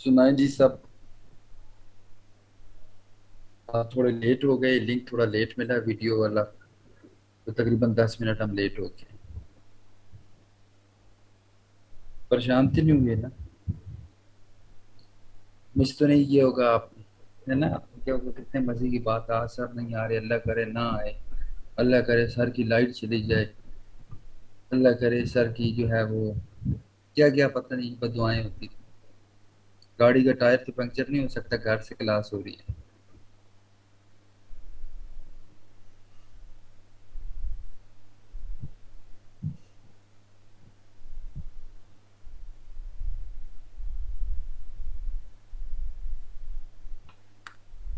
सुनाए जी सब। आप थोड़े लेट हो गए, लिंक थोड़ा लेट मिला वीडियो वाला, तो तकरीबन 10 मिनट हम लेट हो गए। परेशान तो नहीं हुए ना? मिस तो नहीं किया होगा आपने, है ना? क्या होगा, कितने मजे की बात है। आज सर नहीं आ रहे, अल्लाह करे ना आए। अल्लाह करे सर की लाइट चली जाए। अल्लाह करे सर की जो है वो क्या क्या पता नहीं बददुआएं होती थी। गाड़ी का टायर तो पंक्चर नहीं हो सकता, घर से क्लास हो रही है।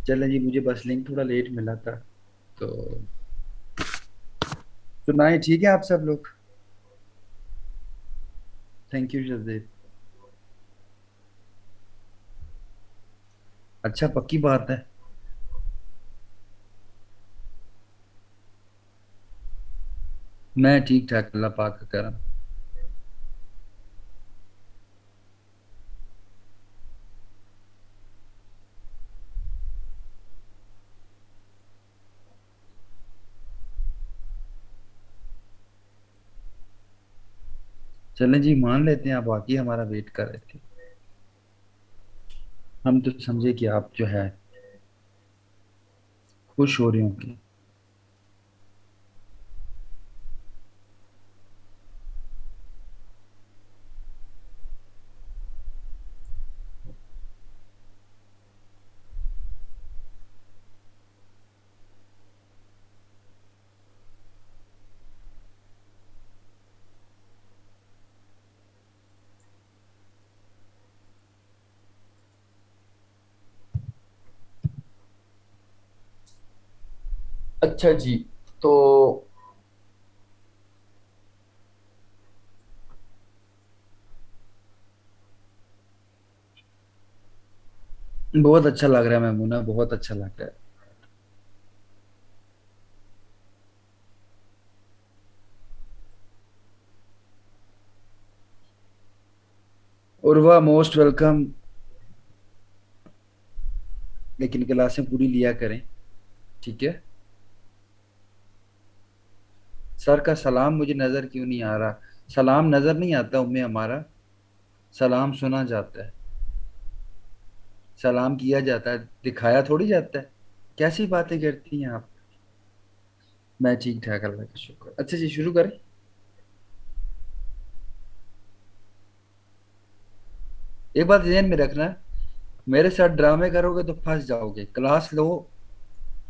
चलें जी, मुझे बस लिंक थोड़ा लेट मिला था, तो सुनाए ठीक है आप सब लोग? Thank you Jasdev. अच्छा, पक्की बात है। मैं ठीक ठाक, अल्लाह पाक का करम। चलें जी, मान लेते हैं आप वाकई हमारा वेट कर रहे थे। हम तो समझे कि आप जो है खुश हो रहे होंगे। अच्छा जी, तो बहुत अच्छा लग रहा है मैमूना, बहुत अच्छा लग रहा है। Urwa most welcome. लेकिन क्लासें पूरी लिया करें, ठीक है? सर का सलाम मुझे नजर क्यों नहीं आ रहा? सलाम नजर नहीं आता उम्मे हमारा। सलाम सुना जाता है, सलाम किया जाता है, दिखाया थोड़ी जाता है। कैसी बातें करती हैं आप? मैं ठीक ठाक, अल्लाह का शुक्र। अच्छा जी, शुरू करें। एक बात ध्यान में रखना, मेरे साथ ड्रामे करोगे तो फंस जाओगे। क्लास लो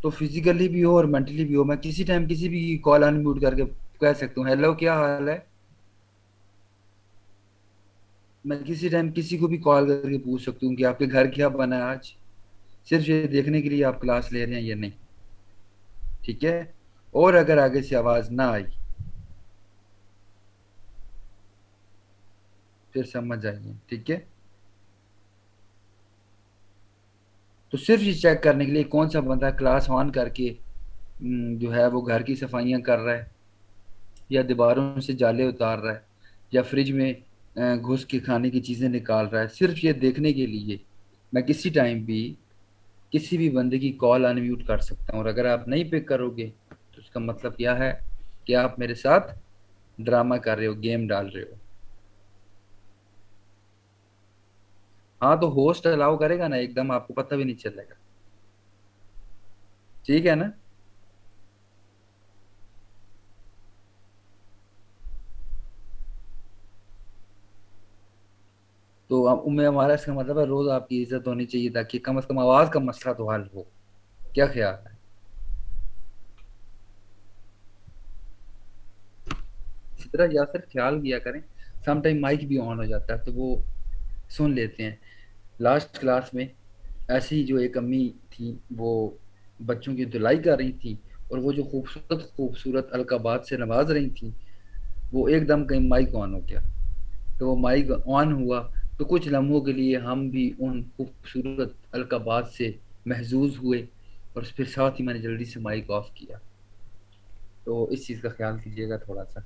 तो फिजिकली भी हो और मेंटली भी हो। मैं किसी टाइम किसी भी कॉल अनम्यूट करके कह सकता हूँ, हेलो क्या हाल है। मैं किसी टाइम किसी को भी कॉल करके पूछ सकती हूँ कि आपके घर क्या बना है आज, सिर्फ ये देखने के लिए आप क्लास ले रहे हैं या नहीं। ठीक है? और अगर आगे से आवाज ना आई, फिर समझ जाइए, ठीक है? तो सिर्फ ये चेक करने के लिए कौन सा बंदा क्लास ऑन करके जो है वो घर की सफाइयां कर रहा है, या दीवारों से जाले उतार रहा है, या फ्रिज में घुस के खाने की चीजें निकाल रहा है, सिर्फ ये देखने के लिए मैं किसी टाइम भी किसी भी बंदे की कॉल अनम्यूट कर सकता हूँ। और अगर आप नहीं पिक करोगे तो उसका मतलब क्या है? कि आप मेरे साथ ड्रामा कर रहे हो, गेम डाल रहे हो। हाँ, तो होस्ट अलाउ करेगा ना, एकदम आपको पता भी नहीं चलेगा। ठीक है ना? तो मैं हमारा इसका मतलब है रोज आपकी इज्जत होनी चाहिए, ताकि कम से कम आवाज का मसला तो हल हो। क्या ख्याल है? इसी तरह या फिर ख्याल किया करें, सम टाइम माइक भी ऑन हो जाता है तो वो सुन लेते हैं। लास्ट क्लास में ऐसी जो एक अम्मी थी, वो बच्चों की धुलाई कर रही थी, और वो जो खूबसूरत खूबसूरत अलकाबात से नवाज रही थी, वो एकदम कहीं माइक ऑन हो गया। तो वो माइक ऑन हुआ, तो कुछ लम्हों के लिए हम भी उन खूबसूरत अलकाबात से महजूज हुए, और फिर साथ ही मैंने जल्दी से माइक ऑफ किया। तो इस चीज़ का ख्याल कीजिएगा थोड़ा सा।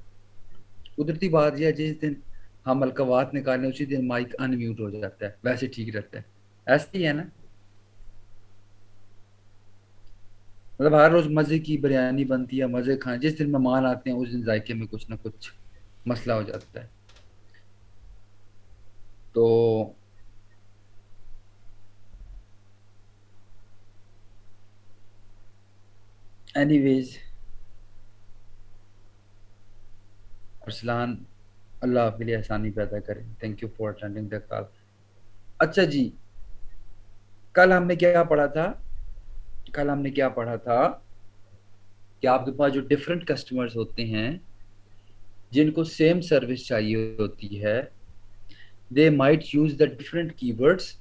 कुदरती बात यह है, जिस दिन हम अलकवात निकालें उसी दिन माइक अनम्यूट हो जाता है, वैसे ठीक रहता है। ऐसे ही है ना। मतलब हर रोज मजे की बिरयानी बनती है, मजे खाएं, जिस दिन मेहमान आते हैं उस दिन जायके में कुछ ना कुछ मसला हो जाता है। तो एनीवेज, अरसलान, अल्लाह आपके लिए आसानी पैदा करे। Thank you for attending the call. अच्छा जी, कल हमने क्या पढ़ा था? कल हमने क्या पढ़ा था कि आपके पास जो डिफरेंट कस्टमर्स होते हैं, जिनको सेम सर्विस चाहिए होती है, they might use the different keywords,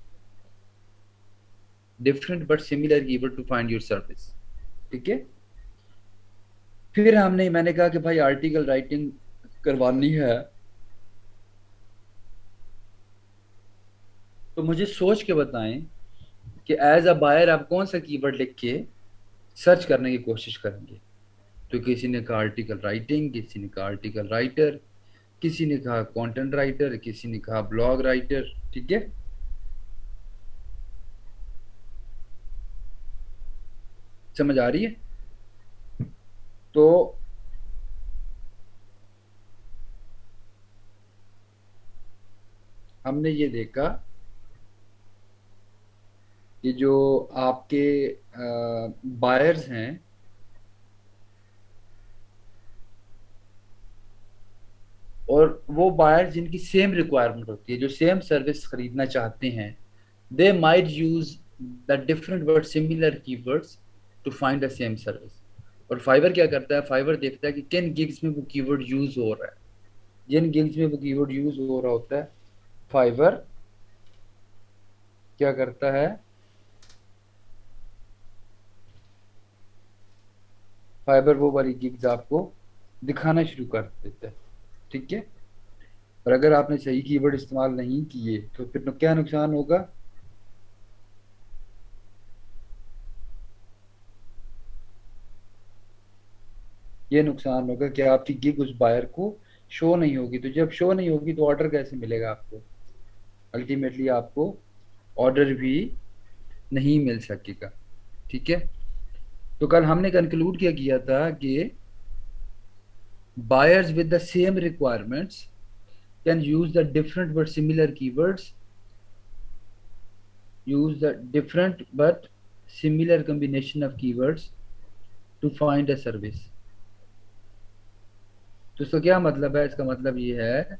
different but similar keyword to find your service. ठीक है। फिर मैंने कहा कि भाई आर्टिकल राइटिंग करवानी है, तो मुझे सोच के बताएं कि एज अ बायर आप कौन सा कीवर्ड लिख के सर्च करने की कोशिश करेंगे। तो किसी ने कहा आर्टिकल राइटिंग, किसी ने कहा आर्टिकल राइटर, किसी ने कहा कंटेंट राइटर, किसी ने कहा ब्लॉग राइटर। ठीक है। समझ आ रही है? तो हमने ये देखा कि जो आपके बायर्स हैं, और वो बायर जिनकी सेम रिक्वायरमेंट होती है, जो सेम सर्विस खरीदना चाहते हैं, they might use the different but similar keywords to find the same service. और फाइवर क्या करता है? फाइवर देखता है कि किन गिग्स में वो कीवर्ड यूज हो रहा है। जिन गिग्स में वो कीवर्ड यूज हो रहा होता है, फाइवर क्या करता है? फाइबर वो वाली गिग्स आपको दिखाना शुरू कर देता है। ठीक है। और अगर आपने सही कीवर्ड इस्तेमाल नहीं किए तो फिर क्या नुकसान होगा? ये नुकसान होगा कि आपकी गिग उस बायर को शो नहीं होगी। तो जब शो नहीं होगी तो ऑर्डर कैसे मिलेगा आपको? अल्टीमेटली आपको ऑर्डर भी नहीं मिल सकेगा। ठीक है। तो कल हमने कंक्लूड क्या किया था कि buyers with the same requirements can use the different but similar keywords, use the different but similar combination of keywords to find a service। तो इसका क्या मतलब है? इसका मतलब ये है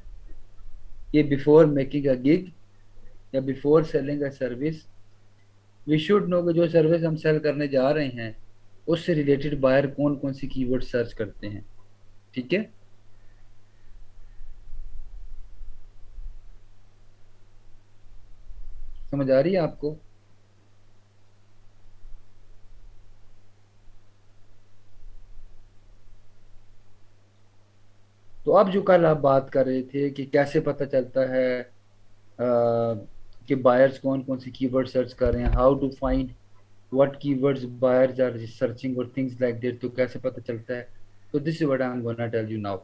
कि बिफोर मेकिंग अ गिग या before selling a service, we should know कि जो सर्विस हम सेल करने जा रहे हैं उससे रिलेटेड बायर कौन कौन सी कीवर्ड सर्च करते हैं। ठीक है। समझ आ रही है आपको? तो अब जो कल आप बात कर रहे थे कि कैसे पता चलता है कि बायर्स कौन कौन सी कीवर्ड सर्च कर रहे हैं, how to find what keywords buyers are searching और थिंग्स लाइक दैट, तो कैसे पता चलता है? तो this is what I am gonna tell you now.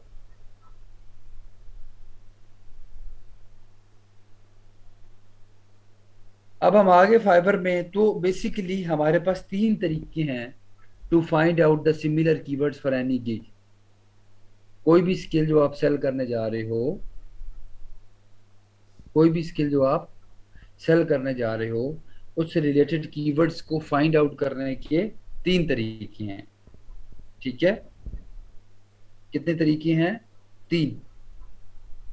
अब हम आगे फाइबर में, तो बेसिकली हमारे पास तीन तरीके हैं to find out the similar keywords for any gig. कोई भी स्किल जो आप सेल करने जा रहे हो, कोई भी स्किल जो आप सेल करने जा रहे हो, उससे रिलेटेड कीवर्ड्स को फाइंड आउट करने के तीन तरीके हैं। ठीक है। कितने तरीके हैं? तीन।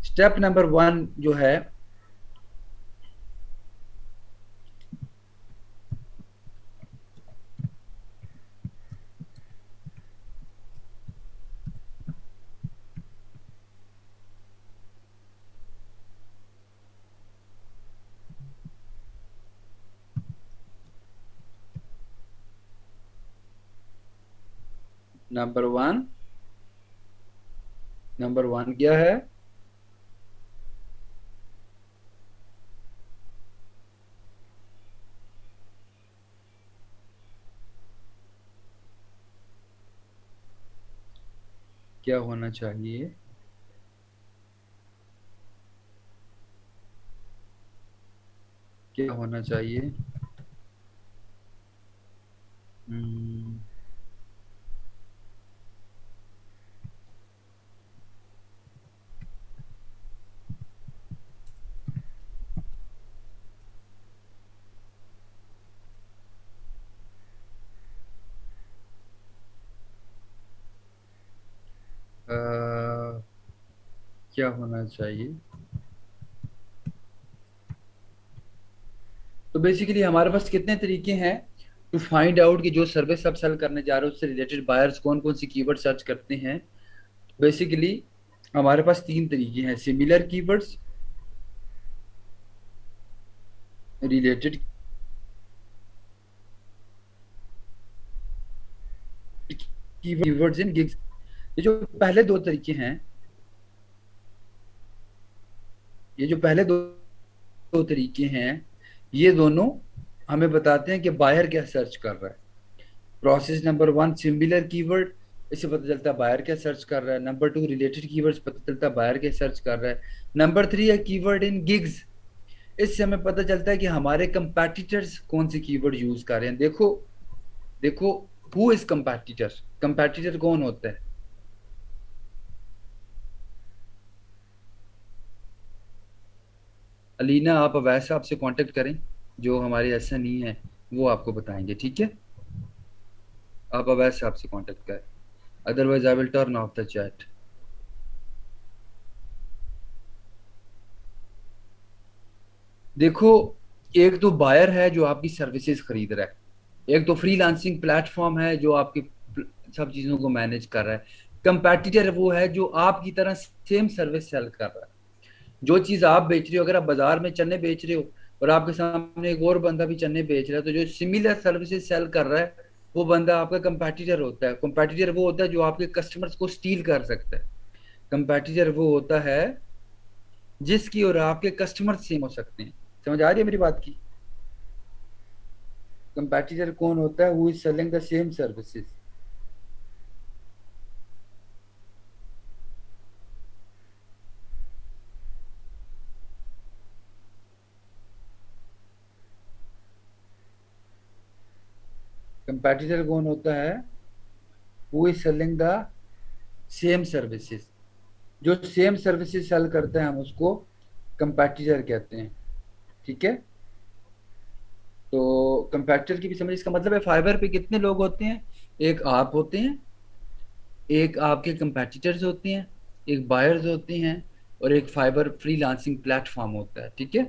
स्टेप नंबर वन जो है, नंबर वन, नंबर वन क्या है? क्या होना चाहिए? क्या होना चाहिए? हम्म, अ, क्या होना चाहिए? तो बेसिकली हमारे पास कितने तरीके हैं टू फाइंड आउट कि जो सर्विस आप सेल करने जा रहे हो उससे रिलेटेड बायर्स कौन कौन सी कीवर्ड सर्च करते हैं। बेसिकली हमारे पास तीन तरीके हैं: similar keywords, related keywords in gigs. ये जो पहले दो तरीके हैं, ये जो पहले दो तरीके हैं, ये दोनों हमें बताते हैं कि बायर क्या सर्च कर रहा है। Process number one, similar keyword, इससे पता चलता है बायर क्या सर्च कर रहा है। नंबर टू, रिलेटेड कीवर्ड्स, पता चलता है बायर क्या सर्च कर रहा है। नंबर थ्री है कीवर्ड इन गिग्स, इससे हमें पता चलता है कि हमारे कंपेटिटर्स कौन से कीवर्ड यूज कर रहे हैं। देखो, देखो, हु इज कंपेटिटर? कंपेटिटर कौन होता है? अलीना, आप अवैध साहब से कांटेक्ट करें, जो हमारे एसएनई है, वो आपको बताएंगे, ठीक है? आप अवैध साहब से कांटेक्ट करें, otherwise I will turn off the chat. देखो, एक तो बायर है जो आपकी सर्विसेज खरीद रहा है, एक तो फ्रीलांसिंग प्लेटफॉर्म है जो आपकी सब चीजों को मैनेज कर रहा है। कंपेटिटर वो है जो आपकी तरह सेम सर्विस सेल कर रहा है। जो चीज आप बेच रहे हो, अगर आप बाजार में चने बेच रहे हो और आपके सामने एक और बंदा भी चने बेच रहा है, तो जो सिमिलर सर्विसेज सेल कर रहा है वो बंदा आपका कंपेटिटर होता है। कंपेटिटर वो होता है जो आपके कस्टमर्स को स्टील कर सकता है। कंपेटिटर वो होता है जिसकी और आपके कस्टमर सेम हो सकते हैं। समझ आ रही है मेरी बात की? कंपेटिटर कौन होता है? Who is selling the same services. Competitor कौन होता है? Who is selling the same services. जो सेम सर्विसेज सेल करते हैं हम उसको कंपेटिटर कहते हैं, ठीक है? तो कंपेटिटर की भी समझ, इसका मतलब है फाइबर पे कितने लोग होते हैं? एक आप होते हैं, एक आपके कंपेटिटर्स होते हैं, एक बायर्स होते हैं, और एक फाइबर फ्रीलांसिंग प्लेटफॉर्म होता है, ठीक है?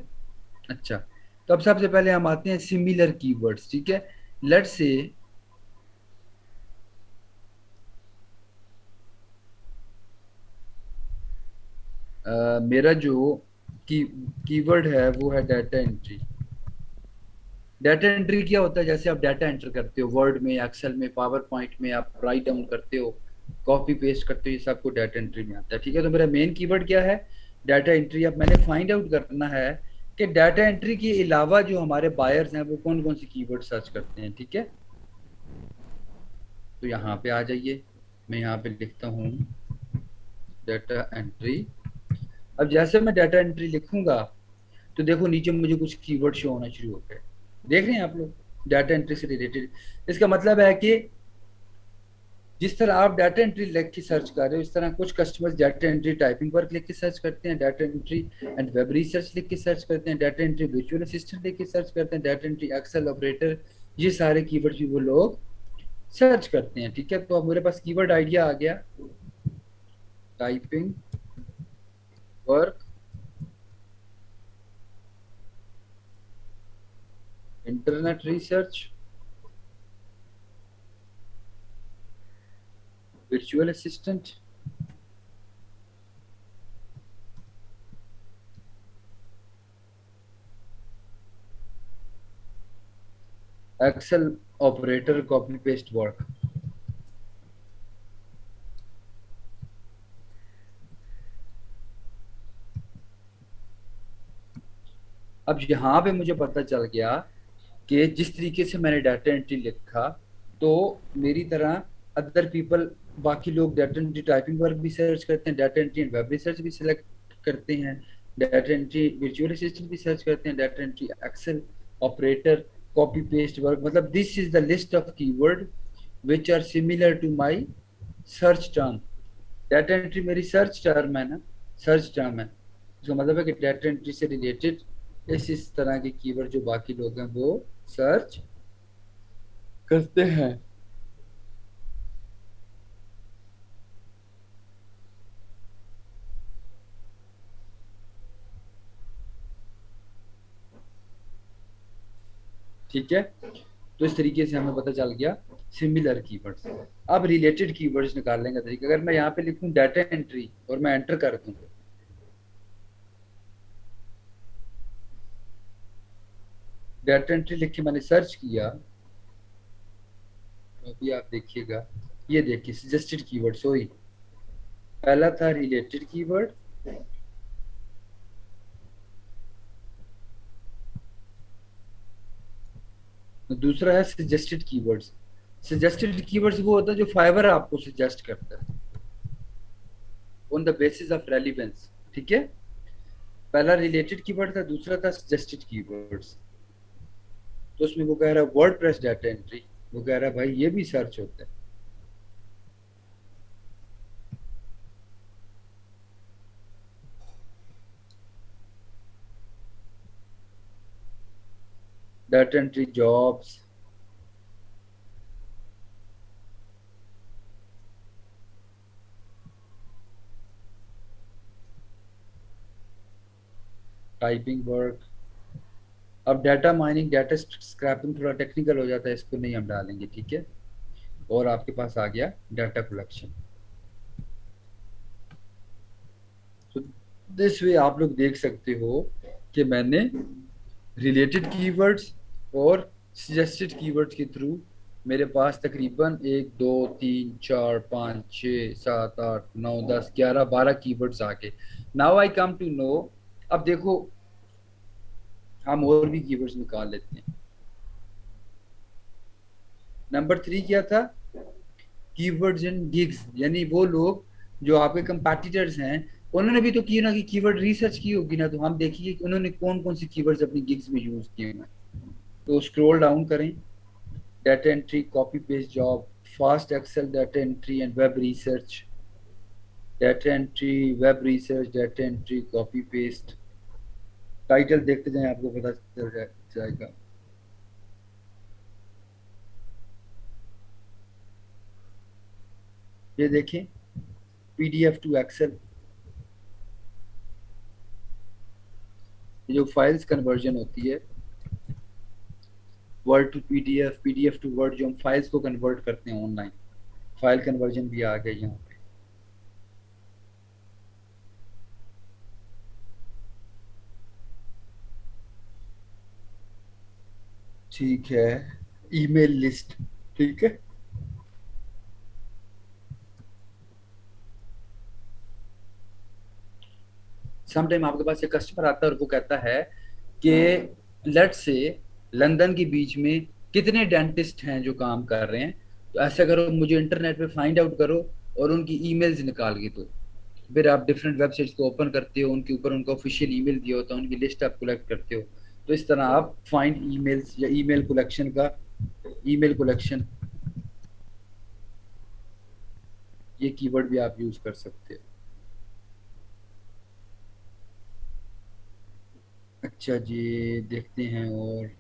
अच्छा, तो अब सबसे पहले हम आते हैं सिमिलर कीवर्ड्स, ठीक है? लेट्स से मेरा जो की कीवर्ड है वो है डाटा एंट्री। डाटा एंट्री क्या होता है? जैसे आप डाटा एंटर करते हो वर्ड में, एक्सेल में, पावर पॉइंट में, आप राइट डाउन करते हो, कॉपी पेस्ट करते हो, ये सब को डाटा एंट्री में आता है, ठीक है? तो मेरा मेन कीवर्ड क्या है? Data entry. अब मैंने फाइंड आउट करना है कि डाटा एंट्री के अलावा जो हमारे बायर्स हैं वो कौन कौन सी कीवर्ड सर्च करते हैं, ठीक है? तो यहाँ पे आ जाइए, मैं यहाँ पे लिखता हूँ डाटा एंट्री। अब जैसे मैं डाटा एंट्री लिखूंगा तो देखो नीचे मुझे कुछ कीवर्ड शो होना शुरू हो गए। देख रहे हैं आप लोग? डाटा एंट्री से रिलेटेड। इसका मतलब है कि जिस तरह आप डाटा एंट्री लिख के सर्च कर रहे हो, इस तरह कुछ customers data entry typing work लिख के सर्च करते हैं, data entry and web research लिख के सर्च करते हैं, डाटा एंट्री वर्चुअल असिस्टेंट लिख के सर्च करते हैं, डाटा एंट्री एक्सेल ऑपरेटर, ये सारे कीवर्ड भी वो लोग सर्च करते हैं, ठीक है? तो अब मेरे पास कीवर्ड आइडिया आ गया: typing work, internet research, virtual assistant, Excel operator, copy paste work. अब यहाँ पे मुझे पता चल गया कि जिस तरीके से मैंने डाटा एंट्री लिखा, तो मेरी तरह अदर पीपल, बाकी लोग डाटा एंट्री टाइपिंग वर्क भी सर्च करते हैं, data entry and web research भी सिलेक्ट करते हैं, डाटा एंट्री वर्चुअल असिस्टेंट भी सर्च करते हैं, data entry, excel operator, copy paste work, मतलब this is the list of keyword which are similar to my search term. Data entry मेरी search term है ना, सर्च टर्म है, इसका मतलब है कि डाटा एंट्री से रिलेटेड इस तरह के कीवर्ड जो बाकी लोग हैं वो सर्च करते हैं। ठीक है, तो इस तरीके से हमें पता चल गया सिमिलर कीवर्ड्स। अब रिलेटेड कीवर्ड्स निकालने का तरीका, अगर मैं यहाँ पे लिखूं डाटा एंट्री और मैं एंटर कर दूं, डाटा एंट्री लिख के मैंने सर्च किया, तो अभी आप देखिएगा, ये देखिए सजेस्टेड कीवर्ड्स वही, पहला था रिलेटेड कीवर्ड, दूसरा है सजेस्टेड कीवर्ड्स। सजेस्टेड कीवर्ड्स वो होता है जो फाइवर आपको सजेस्ट करता है on the basis of relevance. ठीक है, पहला रिलेटेड कीवर्ड था, दूसरा था सजेस्टेड कीवर्ड्स। तो उसमें वो कह रहा है वर्डप्रेस डाटा एंट्री, वो कह रहा है भाई ये भी सर्च होता है। Data entry jobs, typing work. अब डाटा माइनिंग, डाटा स्क्रैपिंग थोड़ा टेक्निकल हो जाता है, इसको नहीं हम डालेंगे, ठीक है। और आपके पास आ गया डाटा कलेक्शन। तो दिस वे आप लोग देख सकते हो कि मैंने रिलेटेड कीवर्ड्स और सजेस्टेड कीवर्ड्स के थ्रू मेरे पास तकरीबन 1 2 3 4 5 6 7 8 9 10 11 12 कीवर्ड्स आ गए। Now I come to know, अब देखो हम और भी कीवर्ड्स निकाल लेते हैं। नंबर 3 क्या था, कीवर्ड्स इन गिग्स, यानी वो लोग जो आपके कंपैटिटर्स हैं, उन्होंने भी तो की ना कि कीवर्ड रिसर्च की होगी ना, तो हम देखिए कि उन्होंने कौन कौन से कीवर्ड्स अपनी गिग्स में यूज किए हैं। तो स्क्रॉल डाउन करें, data entry, copy paste job, fast Excel data entry and web research, data entry, web research, data entry, copy paste. Title देखते जाएं, आपको पता चल जाएगा। ये देखें, पीडीएफ टू एक्सेल, ये जो फाइल्स कन्वर्जन होती है, Word to PDF, PDF to Word, जो हम फाइल्स को कन्वर्ट करते हैं ऑनलाइन, फाइल कन्वर्जन भी आ गया यहाँ पे। ठीक है, ईमेल लिस्ट, ठीक है। समटाइम आपके पास एक कस्टमर आता है और वो कहता है कि लेट से लंदन के बीच में कितने डेंटिस्ट हैं जो काम कर रहे हैं, तो ऐसा करो मुझे इंटरनेट पे फाइंड आउट करो और उनकी ईमेल्स निकाल के दो। फिर आप डिफरेंट वेबसाइट्स को ओपन करते हो, उनके ऊपर उनका ऑफिशियल ईमेल दिया होता है, उनकी लिस्ट आप कलेक्ट करते हो। तो इस तरह आप फाइंड ईमेल्स या ईमेल कलेक्शन का, ईमेल कलेक्शन, ये कीवर्ड भी आप यूज कर सकते हो। अच्छा जी, देखते हैं और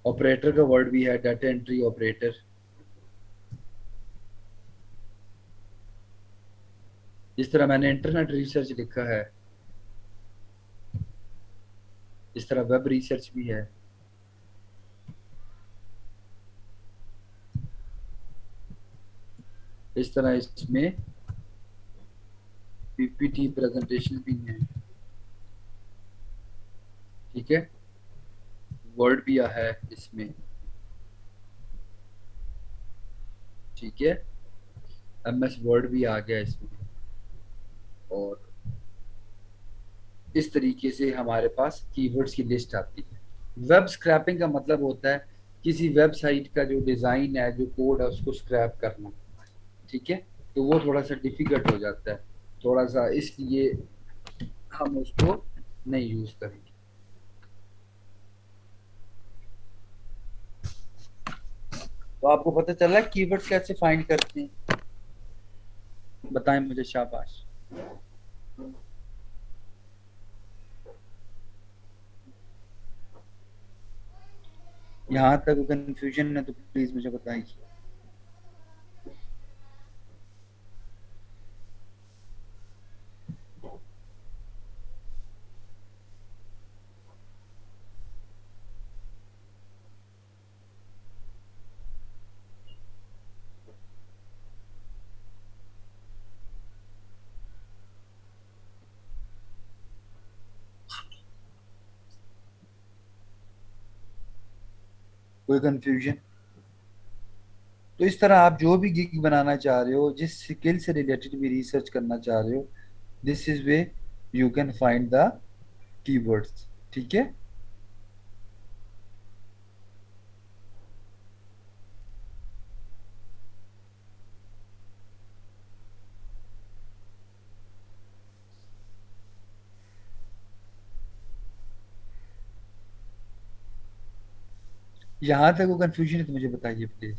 ऑपरेटर का वर्ड भी है, डाटा एंट्री ऑपरेटर। जिस तरह मैंने इंटरनेट रिसर्च लिखा है, इस तरह वेब रिसर्च भी है। इस तरह इसमें पीपीटी प्रेजेंटेशन भी है, ठीक है। वर्ड भी है इसमें, ठीक है। एमएस वर्ड भी आ गया इसमें। और इस तरीके से हमारे पास कीवर्ड्स की लिस्ट आती है। वेब स्क्रैपिंग का मतलब होता है किसी वेबसाइट का जो डिजाइन है, जो कोड है, उसको स्क्रैप करना। ठीक है, तो वो थोड़ा सा डिफिकल्ट हो जाता है, थोड़ा सा, इसलिए हम उसको नहीं यूज करेंगे। तो आपको पता चला कीवर्ड्स कैसे फाइंड करते हैं? बताएं मुझे, शाबाश। यहाँ तक कंफ्यूजन है तो प्लीज मुझे बताइए। कोई कंफ्यूजन? तो इस तरह आप जो भी गिग बनाना चाह रहे हो, जिस स्किल से रिलेटेड भी रिसर्च करना चाह रहे हो, this is way you can find the keywords. ठीक है। यहाँ तक वो कंफ्यूजन है तो मुझे बताइए प्लीज।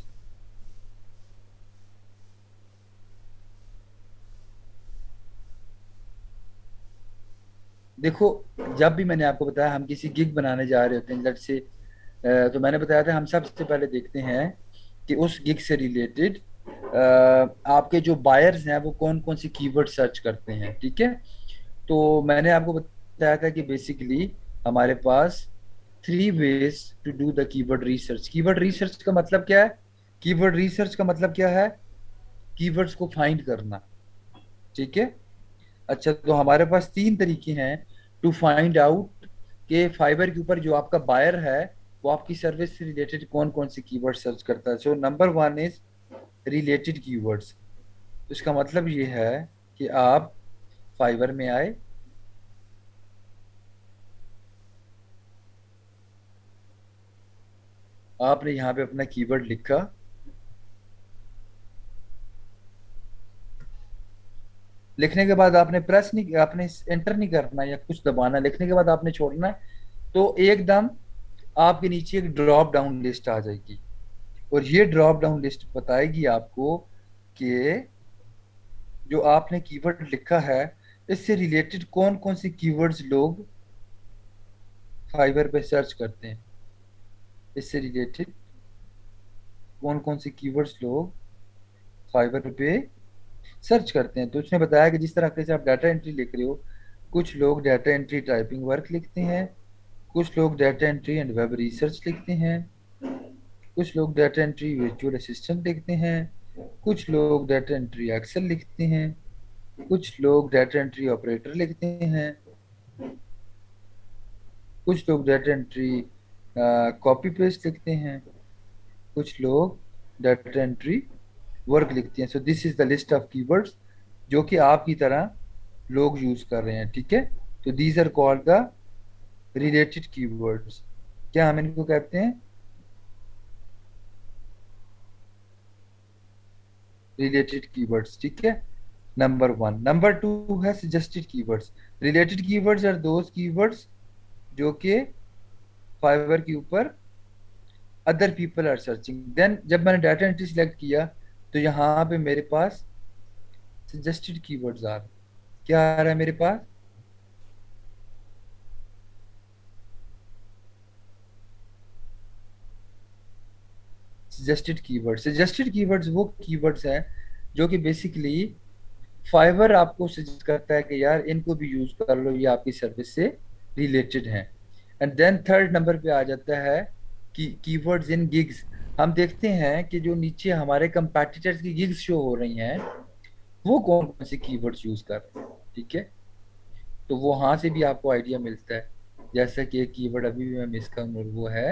देखो, जब भी मैंने आपको बताया हम किसी गिग बनाने जा रहे होते हैं, लेट्स से, तो मैंने बताया था हम सबसे पहले देखते हैं कि उस गिग से रिलेटेड आपके जो बायर्स हैं वो कौन कौन सी कीवर्ड सर्च करते हैं। ठीक है। तो मैंने आपको बताया था कि बेसिकली हमारे पास 3 ways to do the keyword research. Keyword research का मतलब क्या है? कीवर्ड रिसर्च का मतलब क्या है? कीवर्ड्स को फाइंड करना। ठीक है। अच्छा, तो हमारे पास 3 तरीके हैं टू फाइंड आउट कि फाइबर के ऊपर जो आपका बायर है वो आपकी सर्विस से रिलेटेड कौन कौन सी कीवर्ड सर्च करता है। So number 1 is related keywords. तो इसका मतलब ये है कि आप फाइबर में आए, आपने यहाँ पे अपना कीवर्ड लिखा, लिखने के बाद आपने प्रेस नहीं, आपने एंटर नहीं करना या कुछ दबाना, लिखने के बाद आपने छोड़ना है। तो एकदम आपके नीचे एक ड्रॉप डाउन लिस्ट आ जाएगी, और ये ड्रॉप डाउन लिस्ट बताएगी आपको कि जो आपने कीवर्ड लिखा है इससे रिलेटेड कौन कौन से कीवर्ड्स लोग फाइवर पे सर्च करते हैं। इससे रिलेटेड कौन कौन से कीवर्ड्स लोग फाइवर पे सर्च करते हैं। तो उसने बताया कि जिस तरह से आप डाटा एंट्री लिख रहे हो, कुछ लोग डाटा एंट्री टाइपिंग वर्क लिखते हैं, कुछ लोग data entry and web research लिखते हैं, कुछ लोग डाटा एंट्री वर्चुअल असिस्टेंट लिखते हैं, कुछ लोग डाटा एंट्री एक्सेल लिखते हैं, कुछ लोग डाटा एंट्री ऑपरेटर लिखते हैं, कुछ लोग डाटा एंट्री कॉपी पेस्ट लिखते हैं, कुछ लोग डाटा एंट्री वर्क लिखते हैं। So this is the list of keywords जो कि आपकी तरह लोग यूज कर रहे हैं। ठीक है। तो these are called the related keywords. क्या हम इनको कहते हैं? Related keywords. ठीक है, नंबर 1। नंबर 2 है suggested keywords. Related keywords are those keywords जो कि फाइवर के ऊपर other people are searching. Then जब मैंने डाटा एंट्री सिलेक्ट किया तो यहाँ पे मेरे पास सजेस्टेड कीवर्ड्स आ रहे। क्या आ रहा है मेरे पास? Suggested keywords. सजेस्टेड कीवर्ड्स वो कीवर्ड्स हैं जो कि बेसिकली फाइवर आपको सजेस्ट करता है कि यार इनको भी यूज कर लो, ये आपकी सर्विस से रिलेटेड हैं। एंड देन थर्ड नंबर पे आ जाता है कि कीवर्ड्स इन गिग्स। हम देखते हैं कि जो नीचे हमारे कंपेटिटर्स की गिग्स शो हो रही हैं वो कौन कौन से कीवर्ड्स यूज कर रहे हैं। ठीक है। तो वो वहां से भी आपको आइडिया मिलता है। जैसा कि एक कीवर्ड अभी भी मैं मिस करूँ, और वो है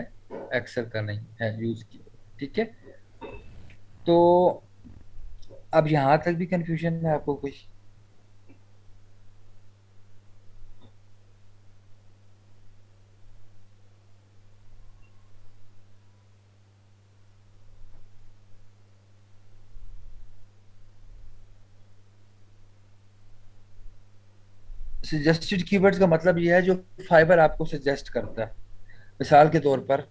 एक्सेल का नहीं है यूज कीवर्ड। ठीक है। तो अब यहाँ तक भी कंफ्यूजन है आपको कुछ? सजेस्टेड कीवर्ड्स का मतलब ये है जो फाइबर आपको सजेस्ट करता है। मिसाल के तौर पर,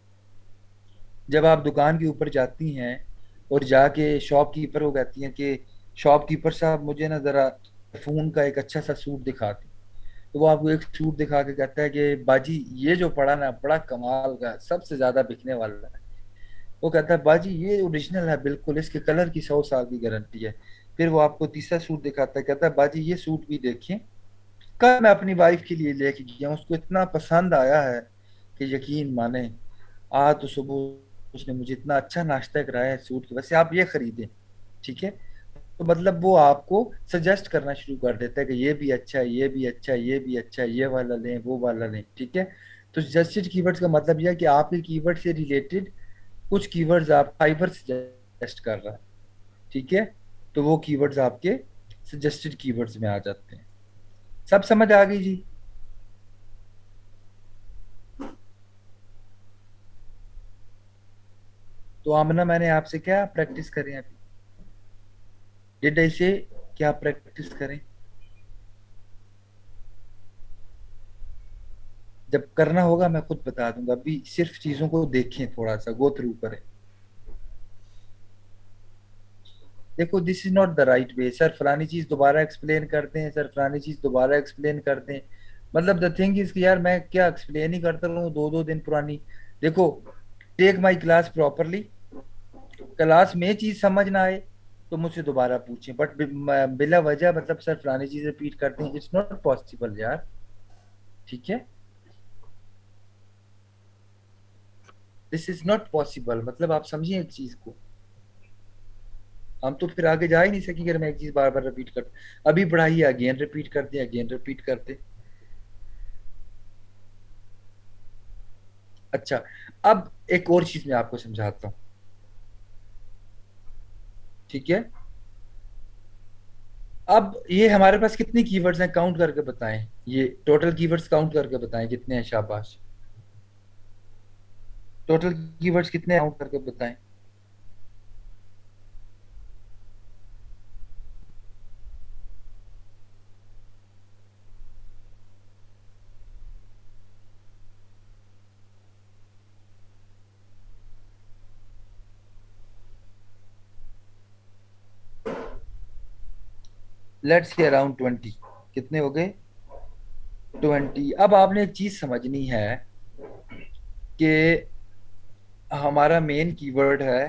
जब आप दुकान के ऊपर जाती हैं और जाके शॉपकीपर को कहती हैं कि शॉपकीपर साहब मुझे ना जरा फोन का एक अच्छा सा सूट दिखा दें, तो वो आपको एक सूट दिखा के कहता है कि बाजी ये जो पड़ा ना बड़ा कमाल का है, सबसे ज्यादा बिकने वाला है। वो कहता है बाजी ये ओरिजिनल है बिल्कुल, इसके कलर की 100 साल की गारंटी है। फिर वो आपको तीसरा सूट दिखाता है, कहता है बाजी ये सूट भी देखिए, कल मैं अपनी वाइफ के लिए लेके गया हूँ, उसको इतना पसंद आया है कि यकीन माने, आज तो सुबह उसने मुझे इतना अच्छा नाश्ता कराया है सूट की वजह से, आप ये खरीदें। ठीक है। तो मतलब वो आपको सजेस्ट करना शुरू कर देता है कि ये भी अच्छा है, ये भी अच्छा है, ये भी अच्छा है, ये वाला लें, वो वाला लें। ठीक है। तो सजेस्टेड कीवर्ड्स का मतलब यह है कि आपके कीवर्ड से रिलेटेड कुछ कीवर्ड्स आप फाइबर सजेस्ट कर रहा है। ठीक है। तो वो कीवर्ड्स आपके सजेस्टेड कीवर्ड्स में आ जाते हैं। सब समझ आ गई जी? तो आमना, मैंने आपसे क्या प्रैक्टिस करें अभी? डिड आई से क्या प्रैक्टिस करें? जब करना होगा मैं खुद बता दूंगा, अभी सिर्फ चीजों को देखें, थोड़ा सा गो थ्रू करें। देखो, this is not the right way, sir फलानी चीज दोबारा एक्सप्लेन करते हैं, सर फलानी चीज दोबारा एक्सप्लेन करते हैं। मतलब द थिंग इज कि यार मैं क्या एक्सप्लेन ही करता रहूं 2-2 दिन पुरानी। देखो, take my class properly, class में चीज समझ ना आए तो मुझसे दोबारा पूछें, बट बिला वजह मतलब सर फलानी चीज रिपीट करते हैं, इट्स नॉट पॉसिबल यार। ठीक है। दिस इज नॉट पॉसिबल, मतलब आप समझिए एक चीज को। हम तो फिर आगे जा ही नहीं सकेंगे अगर मैं एक चीज बार बार रिपीट कर, अभी पढ़ाई अगेन रिपीट करते, अगेन रिपीट करते। अच्छा, अब एक और चीज मैं आपको समझाता हूँ। ठीक है। अब ये हमारे पास कितनी कीवर्ड्स हैं, काउंट करके बताएं। ये टोटल कीवर्ड्स काउंट करके बताएं कितने हैं, शाबाश। टोटल कीवर्ड्स कितने काउंट करके बताएं। Let's say around 20। कितने हो गए? 20। अब आपने एक चीज समझनी है कि हमारा मेन कीवर्ड है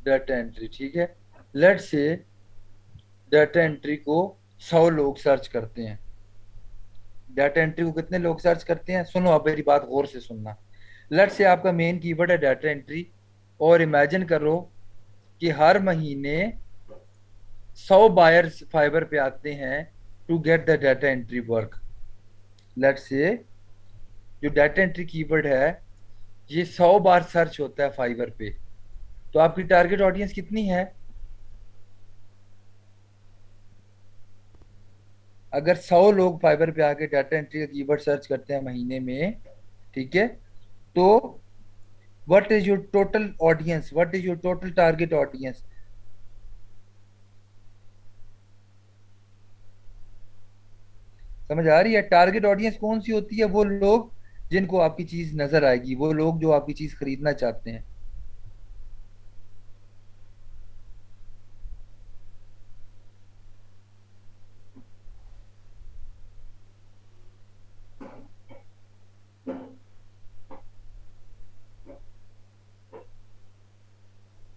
डाटा एंट्री। ठीक है। लेट्स से डाटा एंट्री को 100 लोग सर्च करते हैं। डाटा एंट्री को कितने लोग सर्च करते हैं? सुनो, अब मेरी बात गौर से सुनना। लेट्स से आपका मेन कीवर्ड है डाटा एंट्री, और इमेजिन करो कि हर महीने 100 बायर्स फाइबर पे आते हैं to get the data entry work. Let's say जो डाटा एंट्री कीवर्ड है ये 100 बार सर्च होता है फाइबर पे, तो आपकी टारगेट ऑडियंस कितनी है? अगर 100 लोग फाइबर पे आके डाटा एंट्री का कीवर्ड सर्च करते हैं महीने में, ठीक है, तो what is your total audience, what is your total target audience? समझ आ रही है? टारगेट ऑडियंस कौन सी होती है? वो लोग जिनको आपकी चीज नजर आएगी, वो लोग जो आपकी चीज खरीदना चाहते हैं।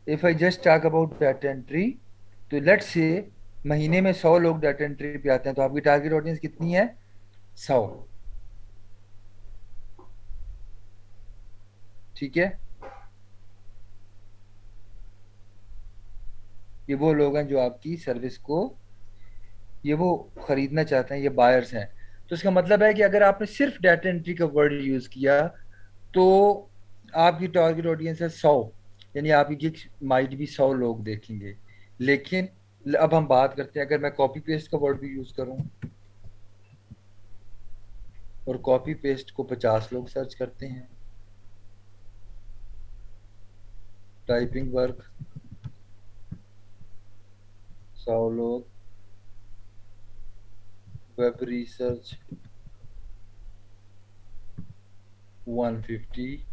If I just talk about data entry, तो लेट्स से महीने में 100 लोग डाटा एंट्री पे आते हैं, तो आपकी टारगेट ऑडियंस कितनी है? 100। ठीक है। ये वो लोग हैं जो आपकी सर्विस को, ये वो खरीदना चाहते हैं, ये बायर्स हैं। तो इसका मतलब है कि अगर आपने सिर्फ डाटा एंट्री का वर्ड यूज किया तो आपकी टारगेट ऑडियंस है 100, यानी आपकी गिग माइट भी 100 लोग देखेंगे। लेकिन अब हम बात करते हैं, अगर मैं कॉपी पेस्ट का वर्ड भी यूज करूं और कॉपी पेस्ट को 50 लोग सर्च करते हैं, टाइपिंग वर्क 100 लोग, वेब रिसर्च 150,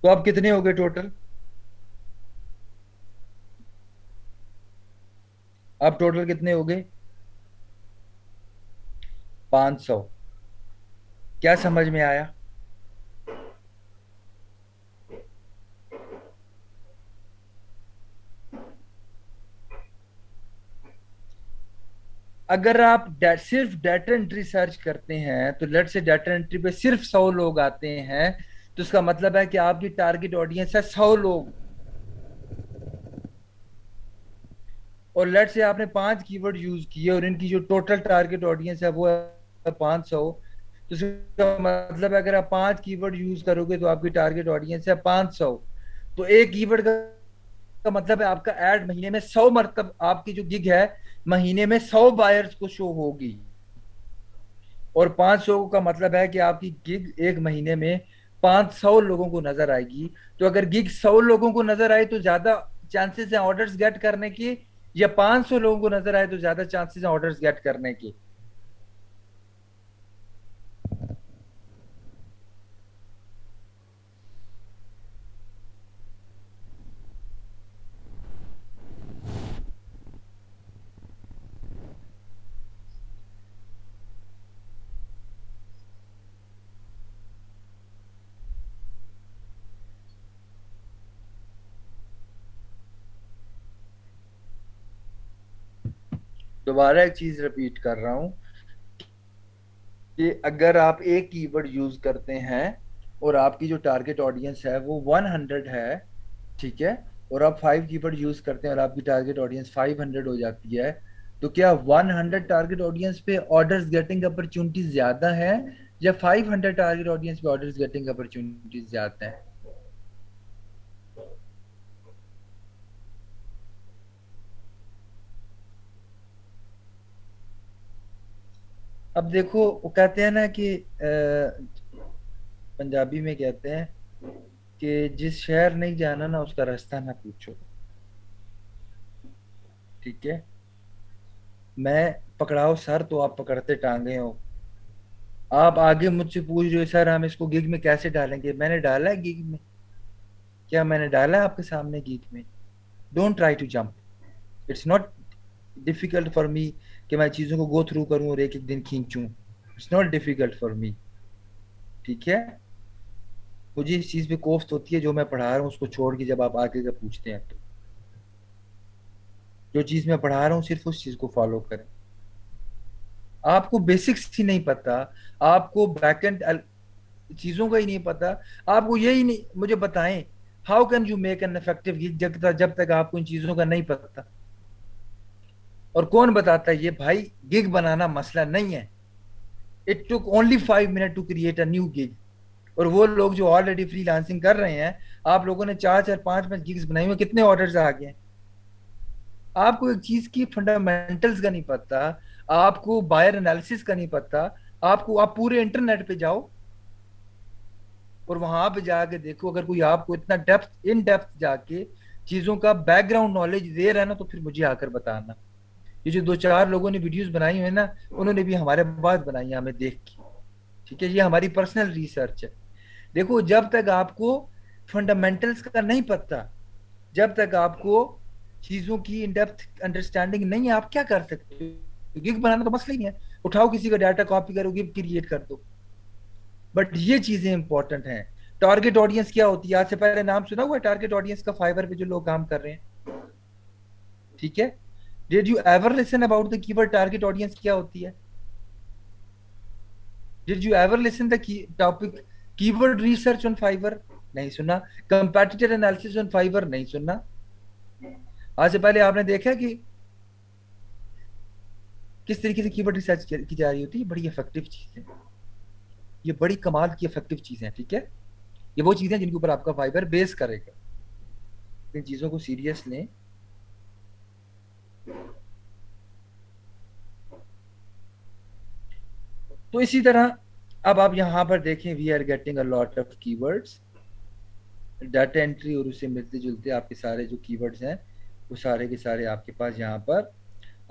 तो आप कितने हो गए टोटल? आप टोटल कितने हो गए? 500। क्या समझ में आया? अगर आप सिर्फ डाटा एंट्री सर्च करते हैं तो लेट से डाटा एंट्री पे सिर्फ 100 लोग आते हैं, तो इसका मतलब है कि आपकी टारगेट ऑडियंस है 100 लोग। और लेट से आपने 5 कीवर्ड यूज किए और इनकी जो टोटल टारगेट ऑडियंस है वो है 500, तो इसका मतलब है अगर आप 5 कीवर्ड यूज करोगे तो आपकी टारगेट ऑडियंस है 500। तो एक कीवर्ड का मतलब है आपका ऐड महीने में 100 मरतब, आपकी जो गिग है महीने में 100 बायर्स को शो होगी। और 500 का मतलब है कि आपकी गिग एक महीने में 500 लोगों को नजर आएगी। तो अगर गिग 100 लोगों को नजर आए तो ज्यादा चांसेस है ऑर्डर्स गेट करने की, या 500 लोगों को नजर आए तो ज्यादा चांसेस है ऑर्डर्स गेट करने की? दोबारा एक चीज रिपीट कर रहा हूं कि अगर आप एक कीवर्ड यूज करते हैं और आपकी जो टारगेट ऑडियंस है वो 100 है, ठीक है, और आप 5 कीवर्ड यूज करते हैं और आपकी टारगेट ऑडियंस 500 हो जाती है, तो क्या 100 टारगेट ऑडियंस पे ऑर्डर्स गेटिंग अपॉर्चुनिटीज ज्यादा है, या 500 टारगेट ऑडियंस पे ऑर्डर्स गेटिंग अपॉर्चुनिटीज ज्यादा है? अब देखो, वो कहते हैं ना कि पंजाबी में कहते हैं कि जिस शहर नहीं जाना ना उसका रास्ता ना पूछो। ठीक है, मैं पकड़ाओ सर तो आप पकड़ते टांगे हो। आप आगे मुझसे पूछ रहे हो सर हम इसको गिग में कैसे डालेंगे, मैंने डाला है गिग में? क्या मैंने डाला है आपके सामने गिग में? Don't try to jump. It's not difficult for me कि मैं चीजों को गो थ्रू करूं और एक एक दिन खींचूं। It's not difficult for me. ठीक है, मुझे इस चीज पे कोफ्त होती है जो मैं पढ़ा रहा हूँ उसको छोड़ के जब आप आगे का पूछते हैं तो। जो चीज मैं पढ़ा रहा हूँ सिर्फ उस चीज को फॉलो करें। आपको बेसिक्स ही नहीं पता, आपको बैकएंड चीजों का ही नहीं पता, आपको यही नहीं मुझे बताएं, how can you make an effective gig जब तक आपको इन चीजों का नहीं पता? और कौन बताता है ये भाई? गिग बनाना मसला नहीं है। It took only 5 minute to create a new gig. और वो लोग जो ऑलरेडी फ्रीलांसिंग कर रहे हैं, आप लोगों ने चार चार पांच पांच गिग्स बनाई हुई, कितने ऑर्डर्स आ गए हैं? आपको एक चीज की फंडामेंटल्स का नहीं पता, आपको बायर एनालिसिस का नहीं पता। आपको आप पूरे इंटरनेट पे जाओ और वहां पे जाके देखो, अगर कोई आपको इतना डेप्थ इन डेप्थ जाके चीजों का बैकग्राउंड नॉलेज दे रहा है ना तो फिर मुझे आकर बताना। ये जो दो चार लोगों ने वीडियोस बनाई हुई है ना, उन्होंने भी हमारे बाद बनाई है हमें देख के। ठीक है, ये हमारी पर्सनल रिसर्च है। देखो, जब तक आपको फंडामेंटल्स का नहीं पता, जब तक आपको चीजों की इन डेप्थ अंडरस्टैंडिंग नहीं है, आप क्या कर सकते हो? गिग बनाना तो मसला ही नहीं है, उठाओ किसी का डाटा कॉपी करो गिग क्रिएट कर दो। बट ये चीजें इंपॉर्टेंट हैं। टारगेट ऑडियंस क्या होती है? आज से पहले नाम सुना हुआ है टारगेट ऑडियंस का? फाइवर पे जो लोग काम कर रहे हैं, ठीक है, did you ever listen about the keyword target audience क्या होती है? Did you ever listen the topic keyword research on Fiverr? नहीं सुना। Competitor analysis on Fiverr? नहीं सुना। आज से पहले आपने देखा कि किस तरीके से कीवर्ड रिसर्च की जा रही होती है? बड़ी इफेक्टिव चीज है, ये बड़ी कमाल की इफेक्टिव चीज है। ठीक है, ये वो चीजें जिनके ऊपर आपका फाइबर बेस करेगा। इन चीजों को सीरियस लें। तो इसी तरह अब आप यहाँ पर देखें, we are getting a lot of keywords, data entry और उससे मिलते जुलते आपके सारे जो कीवर्ड्स हैं वो सारे के सारे आपके पास यहाँ पर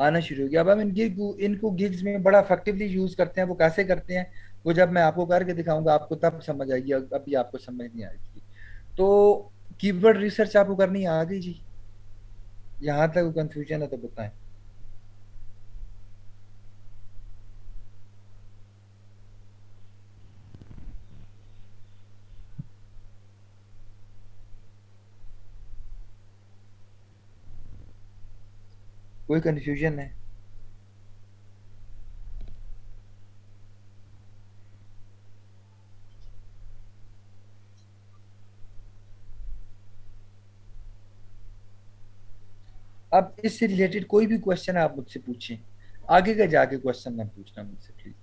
आना शुरू हो गया। अब हम इनको गिग्स में बड़ा इफेक्टिवली यूज करते हैं। वो कैसे करते हैं वो जब मैं आपको करके दिखाऊंगा आपको तब समझ आएगी, अभी आपको समझ नहीं आएगी। तो कीवर्ड रिसर्च आपको करनी आ गई जी? यहाँ तक कंफ्यूजन है तो बताएं। कोई कंफ्यूजन है? अब इससे रिलेटेड कोई भी क्वेश्चन आप मुझसे पूछें, आगे का जाके क्वेश्चन ना पूछना मुझसे प्लीज।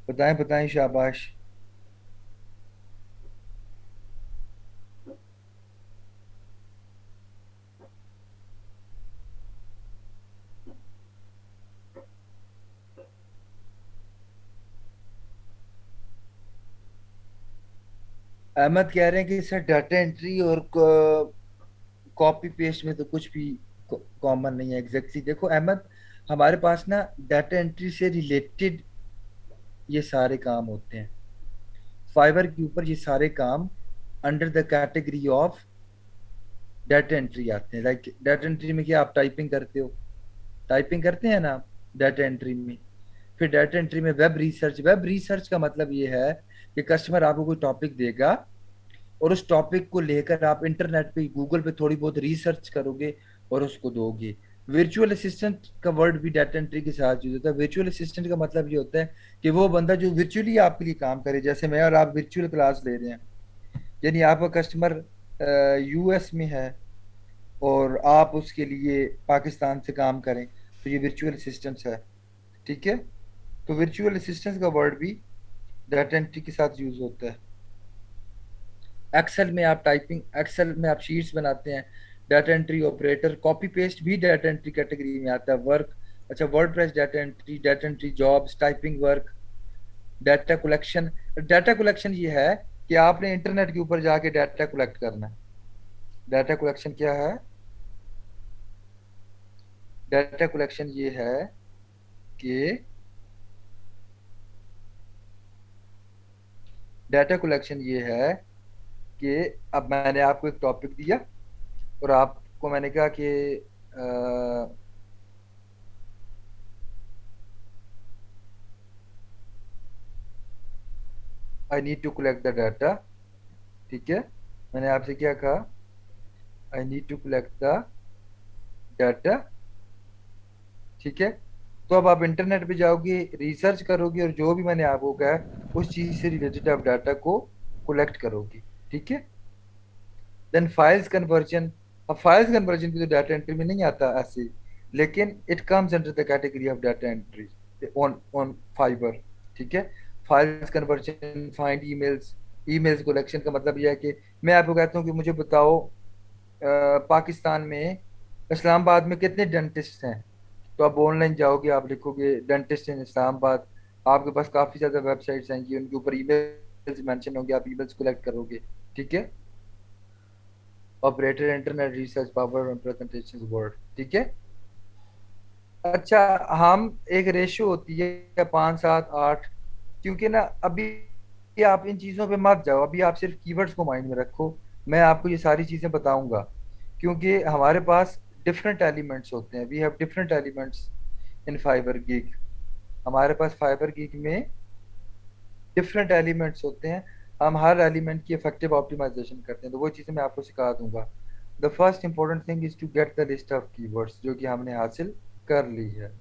बताएं बताएं, शाबाश। अहमद कह रहे हैं कि सर डाटा एंट्री और कॉपी पेस्ट में तो कुछ भी कॉमन नहीं है। एग्जैक्टली देखो अहमद, हमारे पास ना डाटा एंट्री से रिलेटेड ये सारे काम होते हैं। फाइवर के ऊपर ये सारे काम under the category of data entry आते हैं। लाइक डाटा एंट्री में क्या आप टाइपिंग करते हो, टाइपिंग करते हैं ना डाटा एंट्री में। फिर डाटा एंट्री में वेब रिसर्च, वेब रिसर्च का मतलब ये है कि कस्टमर आपको कोई टॉपिक देगा और उस टॉपिक को लेकर आप इंटरनेट पे गूगल पे थोड़ी बहुत रिसर्च करोगे और उसको दोगे। वर्चुअल असिस्टेंट का वर्ड भी डाटा एंट्री के साथ यूज होता है। वर्चुअल असिस्टेंट का मतलब ये होता है कि वो बंदा जो वर्चुअली आपके लिए काम करे, जैसे मैं और आप वर्चुअल क्लास ले रहे हैं, यानी आपका कस्टमर यूएस में है और आप उसके लिए पाकिस्तान से काम करें, तो ये वर्चुअल असिस्टेंट है। ठीक है, तो वर्चुअल असिस्टेंट का वर्ड भी डाटा एंट्री के साथ यूज होता है। एक्सेल में आप टाइपिंग, एक्सेल में आप शीट्स बनाते हैं, data entry operator. Copy paste भी डाटा एंट्री कैटेगरी में आता है। वर्क, अच्छा WordPress data entry, data entry jobs, typing work, data collection. Data collection ये है कि आपने इंटरनेट के ऊपर जाके डाटा कलेक्ट करना है। डाटा कलेक्शन क्या है? डाटा कलेक्शन ये है कि डाटा कलेक्शन ये है कि अब मैंने आपको एक टॉपिक दिया और आपको मैंने कहा कि I need to collect the data. ठीक है, मैंने आपसे क्या कहा? I need to collect the data. ठीक है, तो अब आप इंटरनेट पे जाओगे, रिसर्च करोगे और जो भी मैंने आपको कहा है उस चीज से रिलेटेड आप डाटा को कलेक्ट करोगे। ठीक है, देन फाइल्स कन्वर्जन। अब फाइल्स कन्वर्जन भी तो डाटा एंट्री में नहीं आता ऐसे, लेकिन it comes under the category of data entry on on fibre. ठीक है, files conversion, find emails. Emails collection का मतलब यह है कि मैं आपको कहता हूँ कि मुझे बताओ पाकिस्तान में इस्लामाबाद में कितने डेंटिस्ट हैं। तो आप ऑनलाइन जाओगे, आप लिखोगे डेंटिस्ट इन इस्लामाबाद, आपके पास काफ़ी ज़्यादा वेबसाइट्स आएंगी, उनके ऊपर ईमेल्स मेंशन होंगे, आप ईमेल्स कलेक्ट करोगे। ठीक है, operator internet research power presentation word. ठीक है, अच्छा, हम एक रेशियो होती है 5 7 8, क्योंकि ना अभी आप इन चीज़ों पे मत जाओ, अभी आप सिर्फ कीवर्ड्स को माइंड में रखो। मैं आपको ये सारी चीज़ें बताऊंगा, क्योंकि हमारे पास डिफरेंट एलिमेंट्स होते हैं। We have different elements in Fiverr gig. हमारे पास फाइबर गीक में डिफरेंट एलिमेंट्स होते हैं। हम हर एलिमेंट की इफेक्टिव ऑप्टिमाइजेशन करते हैं, तो वो चीज़ें मैं आपको सिखा दूंगा। The first important thing is to get the list of keywords, जो कि हमने हासिल कर ली है।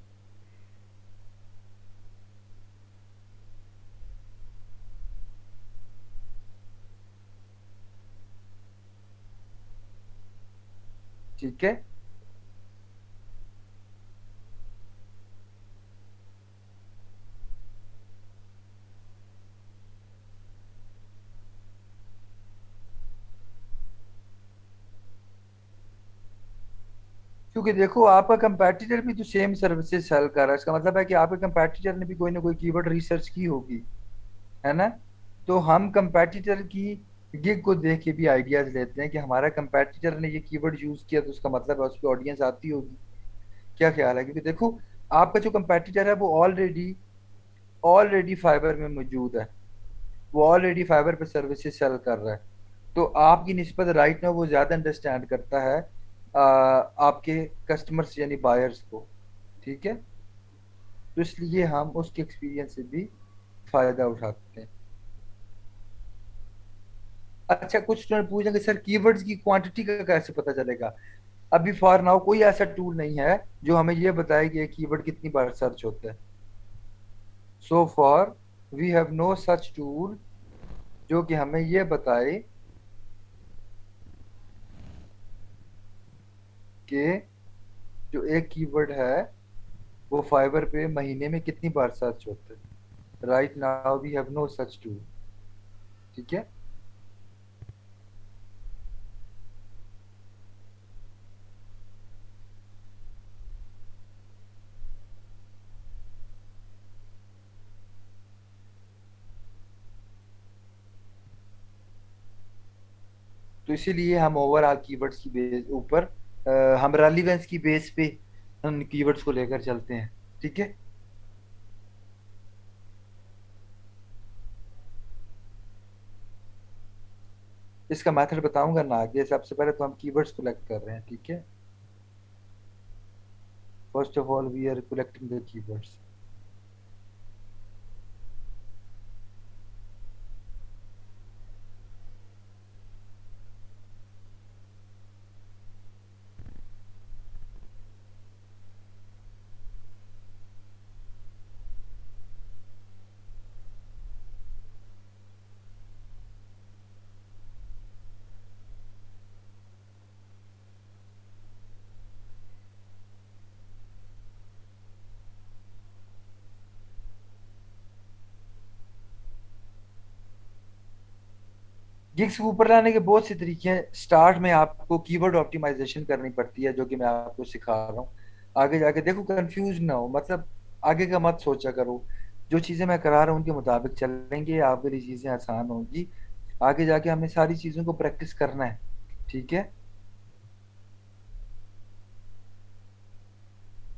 ठीक है, क्योंकि देखो आपका कंपैटिटर भी तो सेम सर्विसेज सेल कर रहा है, इसका मतलब है कि आपके कंपैटिटर ने भी कोई ना कोई कीवर्ड रिसर्च की होगी, है ना। तो हम कंपैटिटर की गिग को देख के भी आइडियाज लेते हैं कि हमारा कंपैटिटर ने ये कीवर्ड यूज किया तो उसका मतलब है उसकी ऑडियंस आती होगी। क्या ख्याल है? क्योंकि देखो आपका जो कंपैटिटर है वो ऑलरेडी ऑलरेडी फाइबर में मौजूद है, वो ऑलरेडी फाइबर पे सर्विसेज सेल कर रहा है। तो आपकी निस्बत राइट ना वो ज्यादा अंडरस्टैंड करता है आपके कस्टमर्स यानी बायर्स को। ठीक है, तो इसलिए हम उसके एक्सपीरियंस से भी फायदा उठाते हैं। अच्छा, कुछ स्टूडेंट पूछेंगे सर कीवर्ड्स की क्वांटिटी का कैसे पता चलेगा? अभी फॉर नाउ कोई ऐसा टूल नहीं है जो हमें ये बताए कि ये कीवर्ड कितनी बार सर्च होता है। So for we have no such tool जो कि हमें ये बताए कि जो एक कीवर्ड है वो फाइवर पे महीने में कितनी बार सर्च होता है। Right now we have no such tool. ठीक है। तो इसीलिए हम ओवरऑल कीवर्ड्स की बेस ऊपर हम रेलिवेंस की बेस पे हम कीवर्ड्स को लेकर चलते हैं। ठीक है। इसका मेथड बताऊंगा ना आगे। सबसे पहले तो हम कीवर्ड्स कलेक्ट कर रहे हैं। ठीक है। First of all we are collecting the keywords. Gigs को ऊपर लाने के बहुत से तरीके हैं। स्टार्ट में आपको कीवर्ड ऑप्टिमाइजेशन करनी पड़ती है जो कि मैं आपको सिखा रहा हूँ। आगे जाके देखो कंफ्यूज ना हो, मतलब आगे का मत सोचा करो। जो चीजें मैं करा रहा हूँ उनके मुताबिक चलेंगे आपके लिए चीजें आसान होंगी। आगे जाके हमें सारी चीजों को प्रैक्टिस करना है। ठीक है।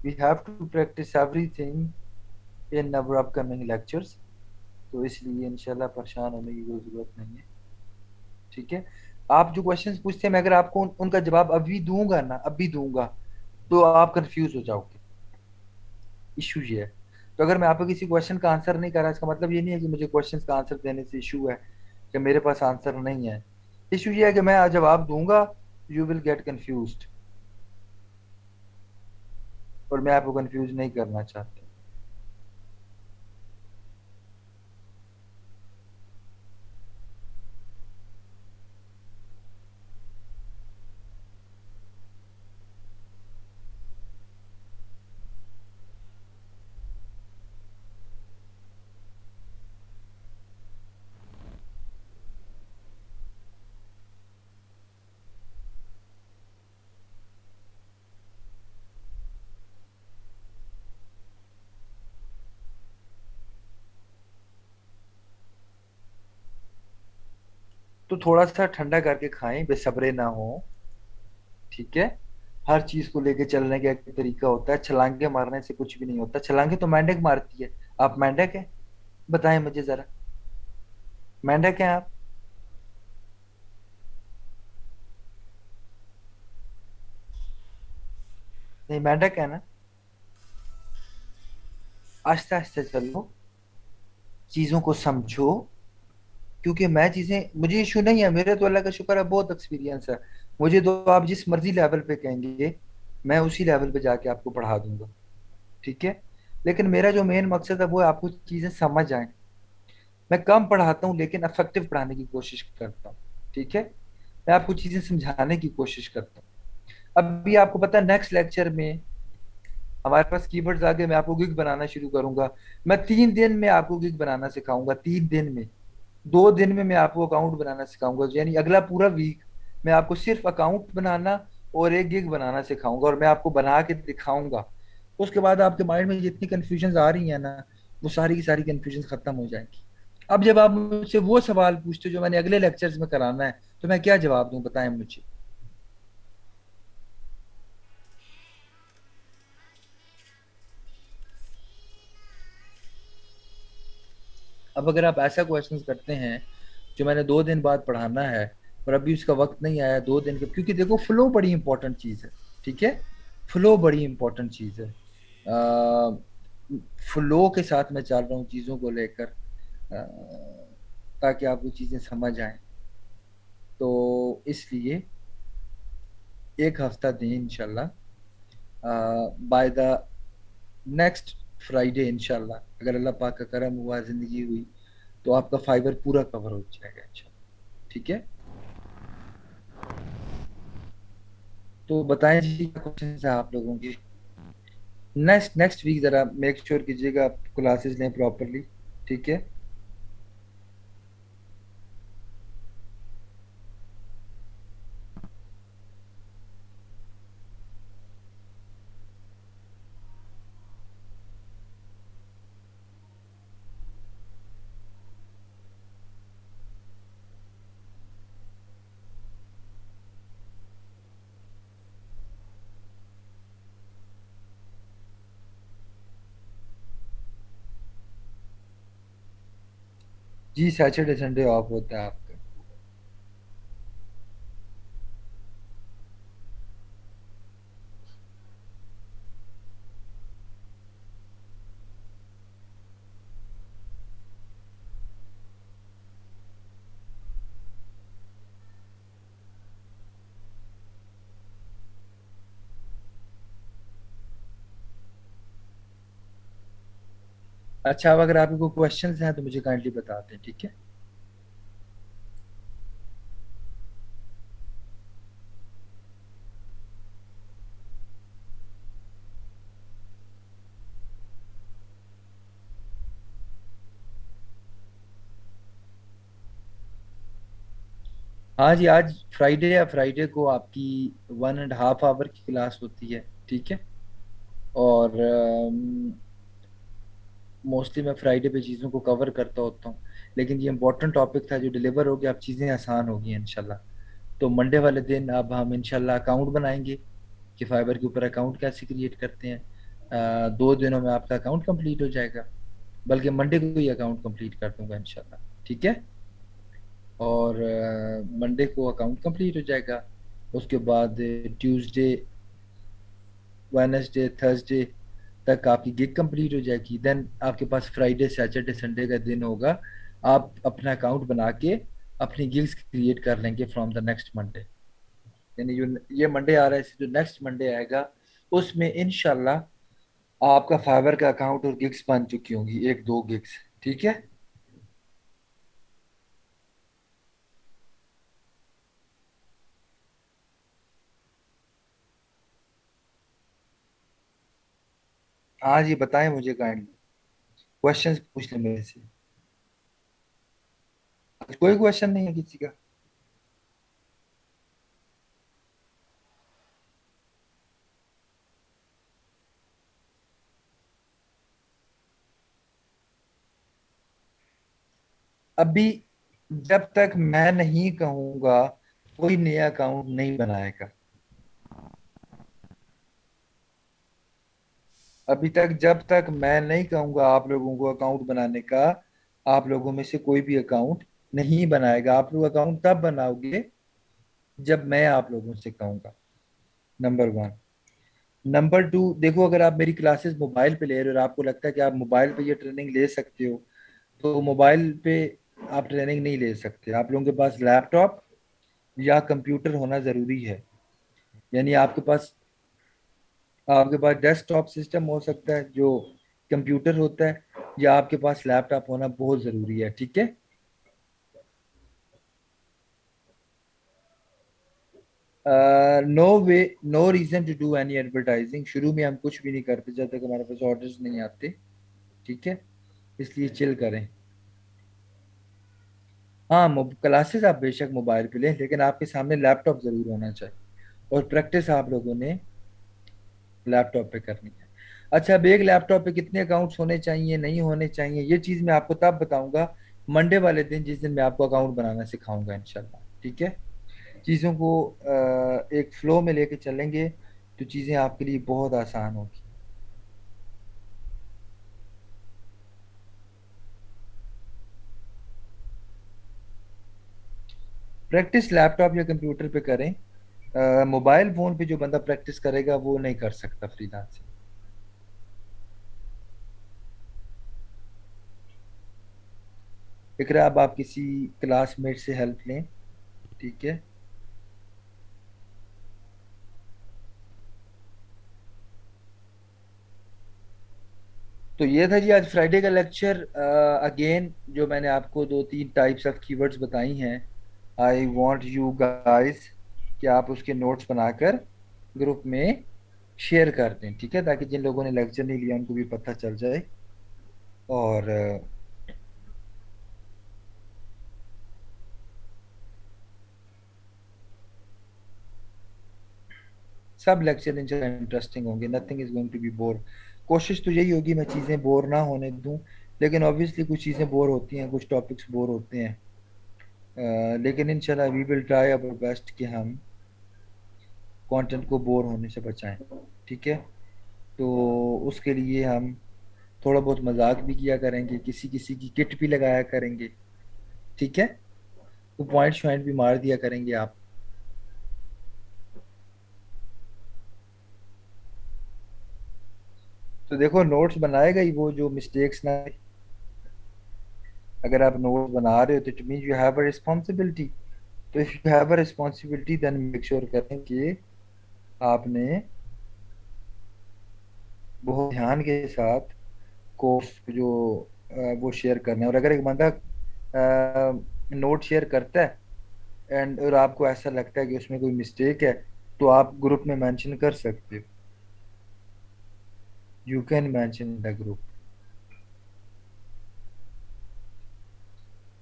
We have to practice everything in our upcoming lectures. तो इसलिए इंशाल्लाह परेशान होने की कोई जरूरत नहीं है। ठीक है। आप जो क्वेश्चंस पूछते हैं मैं अगर आपको उनका जवाब अभी दूंगा ना, अभी दूंगा, तो आप कंफ्यूज हो जाओगे। इशू ये है। तो अगर मैं आपको किसी क्वेश्चन का आंसर नहीं कर रहा इसका मतलब ये नहीं है कि मुझे क्वेश्चंस का आंसर देने से इशू है कि मेरे पास आंसर नहीं है। इशू ये है कि मैं आज जवाब दूंगा, यू विल गेट कंफ्यूज्ड, और मैं आपको कंफ्यूज नहीं करना चाहता। तो थोड़ा सा ठंडा करके खाएं, बेसब्रे ना हो। ठीक है। हर चीज को लेके चलने का एक तरीका होता है। छलांगे मारने से कुछ भी नहीं होता। छलांगे तो मेंढक मारती है। आप मेंढक हैं? बताएं मुझे जरा, मेंढक हैं आप? नहीं, मेंढक है ना? आस्ते आस्ते चलो, चीजों को समझो। क्योंकि मैं चीजें, मुझे इशू नहीं है, मेरे तो अल्लाह का शुक्र है बहुत एक्सपीरियंस है। मुझे तो आप जिस मर्जी लेवल पे कहेंगे मैं उसी लेवल पे जाके आपको पढ़ा दूंगा। ठीक है। लेकिन मेरा जो मेन मकसद है वो है आपको चीजें समझ आए। मैं कम पढ़ाता हूँ लेकिन अफेक्टिव पढ़ाने की कोशिश करता हूँ। ठीक है। मैं आपको चीजें समझाने की कोशिश करता हूँ। अभी आपको पता है नेक्स्ट लेक्चर में हमारे पास कीवर्ड्स आगे, मैं आपको गिग बनाना शुरू करूंगा। मैं 3 दिन में आपको गिग बनाना सिखाऊंगा, 3 दिन में। 2 दिन में मैं आपको अकाउंट बनाना सिखाऊंगा, यानी अगला पूरा वीक मैं आपको सिर्फ अकाउंट बनाना और एक गिग बनाना सिखाऊंगा, और मैं आपको बना के दिखाऊंगा। उसके बाद आपके माइंड में जितनी कंफ्यूजन आ रही है ना, वो सारी की सारी कंफ्यूजन खत्म हो जाएंगी। अब जब आप मुझसे वो सवाल पूछते हो जो मैंने अगले लेक्चर्स में कराना है, तो मैं क्या जवाब दूं, बताएं मुझे। अब अगर आप ऐसा क्वेश्चंस करते हैं जो मैंने 2 दिन बाद पढ़ाना है, और अभी उसका वक्त नहीं आया 2 दिन के, क्योंकि देखो फ्लो बड़ी इंपॉर्टेंट चीज है, ठीक है। फ्लो बड़ी इंपॉर्टेंट चीज है। फ्लो के साथ मैं चल रहा हूँ चीजों को लेकर, ताकि आपको चीजें समझ आए। तो इसलिए एक हफ्ता दें इंशाल्लाह, बाय द नेक्स्ट फ्राइडे इंशाल्लाह, अगर अल्लाह पाक का करम हुआ, जिंदगी हुई, तो आपका फाइबर पूरा कवर हो जाएगा इंशाल्लाह, ठीक है। तो बताएं जी, क्या क्वेश्चन है आप लोगों की। नेक्स्ट नेक्स्ट वीक जरा मेक श्योर कीजिएगा आप क्लासेस लें प्रॉपरली, ठीक है। जी सैटरडे संडे ऑफ होता है आपका। अच्छा, अब अगर आपके कोई क्वेश्चंस हैं तो मुझे काइंडली बता दें, ठीक है। हाँ जी, आज फ्राइडे या फ्राइडे को आपकी 1.5 आवर की क्लास होती है, ठीक है। और मोस्टली मैं फ्राइडे पे चीज़ों को कवर करता होता हूँ, लेकिन ये इंपॉर्टेंट टॉपिक था जो डिलीवर हो गया, अब चीज़ें आसान हो गई हैं इंशाल्लाह। तो मंडे वाले दिन अब हम इंशाल्लाह अकाउंट बनाएंगे कि फाइबर के ऊपर अकाउंट कैसे क्रिएट करते हैं। 2 दिनों में आपका अकाउंट कंप्लीट हो जाएगा, बल्कि मंडे को ही अकाउंट कंप्लीट कर दूंगा इंशाल्लाह, ठीक है। और मंडे को अकाउंट कंप्लीट हो जाएगा। उसके बाद ट्यूसडे, वेडनेसडे, थर्सडे तक आपकी गिग कंप्लीट हो जाएगी। देन आपके पास फ्राइडे सैटरडे संडे का दिन होगा, आप अपना अकाउंट बना के अपनी गिग्स क्रिएट कर लेंगे फ्रॉम द नेक्स्ट मंडे। यानी जो ये मंडे आ रहा है, इससे जो नेक्स्ट मंडे आएगा, उसमें इंशाल्लाह आपका फाइवर का अकाउंट और गिग्स बन चुकी होंगी, 1-2 गिग्स, ठीक है। हाँ जी, बताएं मुझे काइंडली, क्वेश्चंस पूछ लें मेरे से। कोई क्वेश्चन नहीं है किसी का। अभी जब तक मैं नहीं कहूंगा, कोई नया अकाउंट नहीं बनाएगा। अभी तक जब तक मैं नहीं कहूंगा आप लोगों को अकाउंट बनाने का, आप लोगों में से कोई भी अकाउंट नहीं बनाएगा। आप लोग अकाउंट तब बनाओगे जब मैं आप लोगों से कहूंगा, नंबर वन। नंबर टू, देखो अगर आप मेरी क्लासेस मोबाइल पे ले रहे हो और आपको लगता है कि आप मोबाइल पे ये ट्रेनिंग ले सकते हो, तो मोबाइल पे आप ट्रेनिंग नहीं ले सकते। आप लोगों के पास लैपटॉप या कंप्यूटर होना जरूरी है। यानी आपके पास डेस्कटॉप सिस्टम हो सकता है जो कंप्यूटर होता है, या आपके पास लैपटॉप होना बहुत जरूरी है, ठीक है। No way, no reason to do any advertising. शुरू में हम कुछ भी नहीं करते जब तक हमारे पास ऑर्डर्स नहीं आते, ठीक है। इसलिए चिल करें। हाँ, क्लासेस आप बेशक मोबाइल पे लें, लेकिन आपके सामने लैपटॉप जरूर होना चाहिए। और प्रैक्टिस आप लोगों ने लैपटॉप पे करनी है। अच्छा, अब एक लैपटॉप पे कितने अकाउंट्स होने चाहिए, नहीं होने चाहिए, ये चीज मैं आपको तब बताऊंगा मंडे वाले दिन, जिस दिन मैं आपको अकाउंट बनाना सिखाऊंगा इंशाल्लाह। ठीक है? चीजों को एक फ्लो में लेके चलेंगे तो चीजें आपके लिए बहुत आसान होगी। प्रैक्टिस लैपटॉप या कंप्यूटर पे करें। मोबाइल फोन पे जो बंदा प्रैक्टिस करेगा वो नहीं कर सकता फ्रीलांसिंग। इकरा, अब आप किसी क्लासमेट से हेल्प लें। ठीक है? तो ये था जी आज फ्राइडे का लेक्चर। अगेन, जो मैंने आपको दो तीन टाइप्स ऑफ कीवर्ड्स बताई हैं, आई वांट यू गाइस कि आप उसके नोट्स बनाकर ग्रुप में शेयर कर दें। ठीक है? ताकि जिन लोगों ने लेक्चर नहीं लिया उनको भी पता चल जाए। और सब लेक्चर इंटरेस्टिंग होंगे, nothing is going to be bore. कोशिश तो यही होगी मैं चीज़ें बोर ना होने दूं, लेकिन ऑब्वियसली कुछ चीज़ें बोर होती हैं, कुछ टॉपिक्स बोर होते हैं। लेकिन इंशाल्लाह we will try our best कि हम कंटेंट को बोर होने से बचाएं। ठीक है? तो उसके लिए हम थोड़ा बहुत मजाक भी किया करेंगे, किसी किसी की किट भी लगाया करेंगे। ठीक है? तो पॉइंट श्वाइंट भी मार दिया करेंगे आप। तो देखो, नोट्स बनाएगा ही वो जो मिस्टेक्स ना। अगर आप नोट्स बना रहे हो तो it mean you have a responsibility. तो if you have a responsibility then make sure करें कि आपने बहुत ध्यान के साथ कोर्स जो वो शेयर करना है। और अगर एक बंदा नोट शेयर करता है एंड और आपको ऐसा लगता है कि उसमें कोई मिस्टेक है, तो आप ग्रुप में मेंशन कर सकते हो। You can mention the group.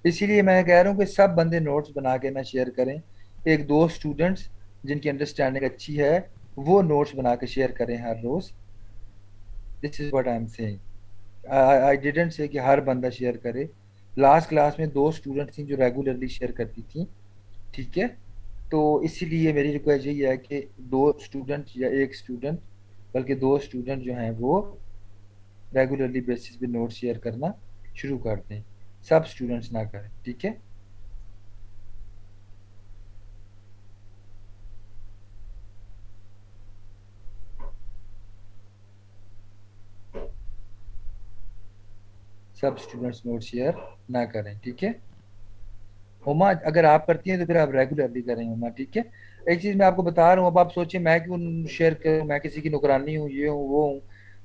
इसीलिए मैं कह रहा हूँ कि सब बंदे नोट्स बना के ना शेयर करें। एक दो स्टूडेंट्स जिनकी अंडरस्टैंडिंग अच्छी है वो नोट्स बना के शेयर करें हर रोज। This is what I am saying. I didn't say कि हर बंदा शेयर करे। लास्ट क्लास में दो स्टूडेंट थी जो रेगुलरली शेयर करती थी। ठीक है? तो इसीलिए मेरी रिक्वेस्ट यही है कि दो स्टूडेंट या एक स्टूडेंट, बल्कि दो स्टूडेंट जो हैं वो रेगुलरली बेसिस पे नोट शेयर करना शुरू कर दें। सब स्टूडेंट्स ना करें। ठीक है? सब स्टूडेंट्स नोट शेयर ना करें। ठीक है? हुमा, अगर आप करती हैं तो फिर आप रेगुलरली करें हुमा। ठीक है? एक चीज मैं आपको बता रहा हूँ, अब आप सोचिए मैं क्यों शेयर करूँ, मैं किसी की नौकरानी हूँ, ये हूँ वो हूँ।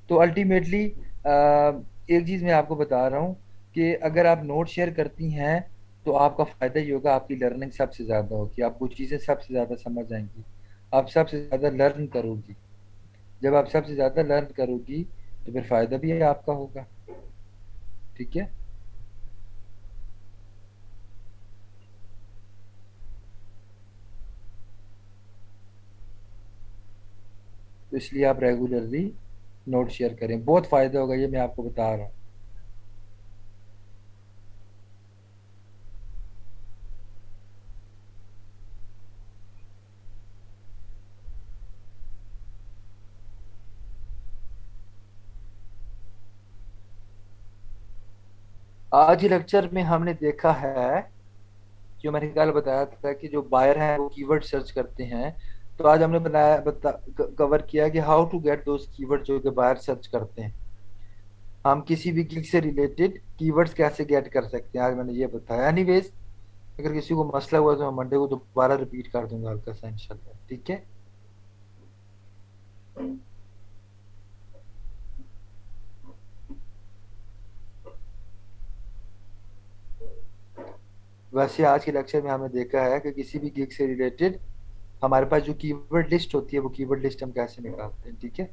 तो अल्टीमेटली एक चीज मैं आपको बता रहा हूँ कि अगर आप नोट शेयर करती हैं तो आपका फायदा ही होगा, आपकी लर्निंग सबसे ज्यादा होगी, आपको चीजें सबसे ज्यादा समझ आएंगी, आप सबसे ज्यादा लर्न करोगी। जब आप सबसे ज्यादा लर्न करोगी तो फिर फायदा भी है आपका होगा। ठीक है? तो इसलिए आप रेगुलरली नोट शेयर करें, बहुत फायदा होगा, ये मैं आपको बता रहा हूँ। आज के लेक्चर में हमने देखा है, जो मैंने कल बताया था कि जो बायर हैं वो कीवर्ड सर्च करते हैं। तो आज हमने कवर किया कि how to get those keyword जो कि बायर सर्च करते हैं। हम किसी भी गिग से रिलेटेड कीवर्ड्स कैसे गेट कर सकते हैं, आज मैंने ये बताया। एनीवेज, अगर किसी को मसला हुआ तो मैं मंडे को दोबारा रिपीट कर दूंगा हल्का सा इंशाल्लाह। ठीक है? वैसे आज के लेक्चर में हमने देखा है कि किसी भी गिग से रिलेटेड हमारे पास जो कीवर्ड लिस्ट होती है वो कीवर्ड लिस्ट हम कैसे निकालते हैं। ठीक है?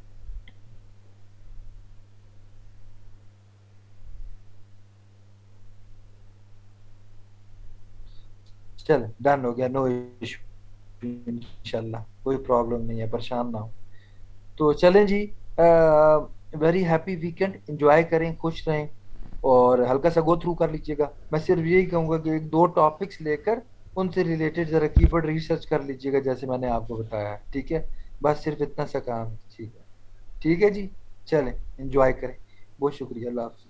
चल, डन हो गया, नो इशू इंशाल्लाह। कोई प्रॉब्लम नहीं है, परेशान ना हो। तो चलें जी, वेरी हैप्पी वीकेंड, एंजॉय करें, खुश रहें, और हल्का सा गो थ्रू कर लीजिएगा। मैं सिर्फ यही कहूंगा कि एक दो टॉपिक्स लेकर उनसे रिलेटेड जरा कीवर्ड रिसर्च कर लीजिएगा, जैसे मैंने आपको बताया है, ठीक है। बस सिर्फ इतना सा काम कीजिएगा, ठीक है जी। चलें, एंजॉय करें। बहुत शुक्रिया, अल्लाह हाफ़िज़।